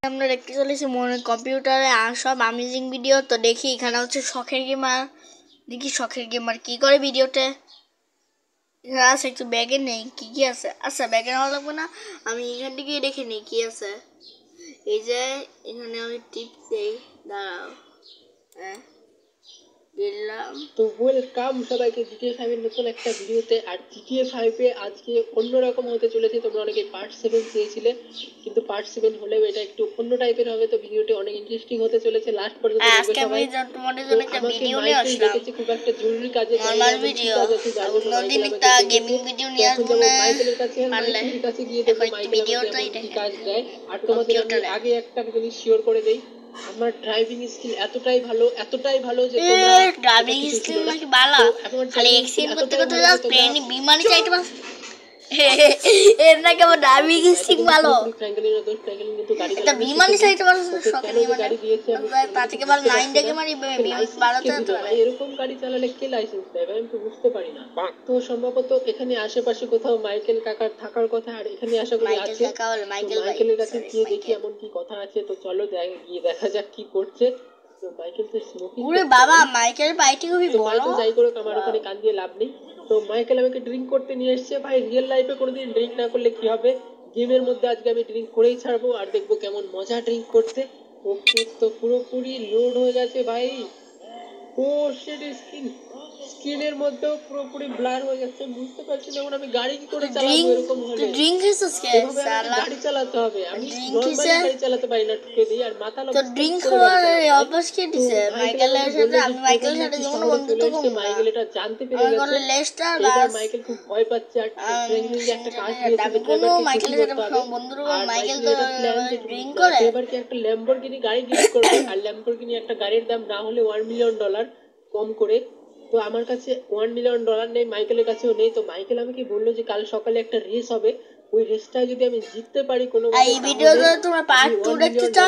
আমরা দেখতে চলেছি মনে কম্পিউটারে সব অ্যামেজিং ভিডিও। তো দেখি এখানে হচ্ছে শখের গেমার। দেখি শখের গেমার কি করে ভিডিওতে। এখানে আছে একটু ব্যাগে নেই, কি কি আছে? আচ্ছা ব্যাগে নেওয়া লাগবে না, আমি এখান থেকে দেখে নিই কি আছে। এই যে এখানে আমি টিপ দেই, দাঁড়াও। হ্যাঁ দিলাম। তো ওয়েলকাম সবাইকে জিটিএ 5 এর নতুন একটা ভিডিওতে। আর জিটিএ 5 এ আজকে অন্যরকম হতে চলেছে। তোমরা অনেকে পার্ট 7 চেয়েছিলে, কিন্তু পার্ট 7 হলেও এটা একটু অন্য টাইপের হবে। তো ভিডিওটি অনেক ইন্টারেস্টিং হতে চলেছে, লাস্ট পর্যন্ত দেখবে সবাই। তোমাদের জন্য একটা ভিডিও নিয়ে আসলাম, দেখেছি খুব একটা জরুরি কাজে, নরমাল ভিডিও। অন্যদিন একটা গেমিং ভিডিও নিয়ে আসবো না, মাইকেলের কাছে গিয়ে দেখো মাইকেল আমাকে কি কাজ দেয়। আর তোমাদের আমি আগে একটা জিনিস শিওর করে দেই, আমার ড্রাইভিং স্কিল এতটাই ভালো যে তোমরা ড্রাইভিং স্কিল নাকি বালা, খালি এক্সিডেন্ট করতে করতে যাও প্লেন বিমানে চাইতে পারছ। এর নাকি আমার ড্রাইভিং স্কিল ভালো, এটা বিমানে চাইতে পারছ শখের বিমানে। তার থেকে ভালো 9 দেখে মারি বাড়াতে হতে পারে। এরকম গাড়ি চালালে কে লাইসেন্স দেয় ভাই? আমি তো বুঝতে পারি না। তো সম্ভবত এখানে আশেপাশে কোথাও মাইকেল কাকার থাকার কথা, আর এখানে আশা করি আছে। মাইকেলের কাছে গিয়ে দেখি এমন কি কথা আছে। তো চলো গিয়ে দেখা যাক কি করছে। তো মাইকেল তো স্মোকিং। ওরে বাবা, মাইকেল বাইটি খুবই বড়। তো যাই করে আমার ওখানে কান দিয়ে লাভ নেই। তো মাইকেল আমাকে ড্রিঙ্ক করতে নিয়ে এসেছে। ভাই রিয়েল লাইফে কোনোদিন ড্রিঙ্ক না করলে কি হবে, গেমের মধ্যে আজকে আমি ড্রিঙ্ক করেই ছাড়বো, আর দেখবো কেমন মজা ড্রিঙ্ক করতে। ওকে, তো পুরোপুরি লোড হয়ে গেছে ভাই। ও শিট, স্ক্রিনের মধ্যেও পুরোপুরি ব্লার হয়ে যাচ্ছে, বুঝতে পারছি না এখন আমি গাড়ি কি করে চালাবো। এরকম হলে ড্রিঙ্ক হিসেস কে সালা গাড়ি চালাতে হবে, আমি নরমালি গাড়ি চালাতে পারি না, ঠুকে দিই। আর মাথা তো ড্রিঙ্ক খাওয়ার অভ্যাস কে দিছে মাইকেলের সাথে? আমি মাইকেলের সাথে যেমন বন্ধুত্ব করব, মাইকেল এটা জানতে পেরে গেছে। লেস্টার এবার মাইকেল খুব ভয় পাচ্ছে। আর ট্রেনিং এ একটা কাজ দিয়েছে, আমি কোনো মাইকেলের সাথে বন্ধুত্ব করব, মাইকেল তো ড্রিঙ্ক করে। এবার কি একটা ল্যাম্বরগিনি গাড়ি গিফট করবে। আর ল্যাম্বরগিনি একটা গাড়ির দাম না হলে $1 মিলিয়ন কম করে। তো আমার কাছে $1 মিলিয়ন নেই, মাইকেলের কাছেও নেই। তো মাইকেল আমাকে বললো যে কাল সকালে একটা রেস হবে, ওই রেসটা যদি আমি জিততে পারি কোনো, এই ভিডিওতে তোমরা পার্ট 2 দেখতে চাও।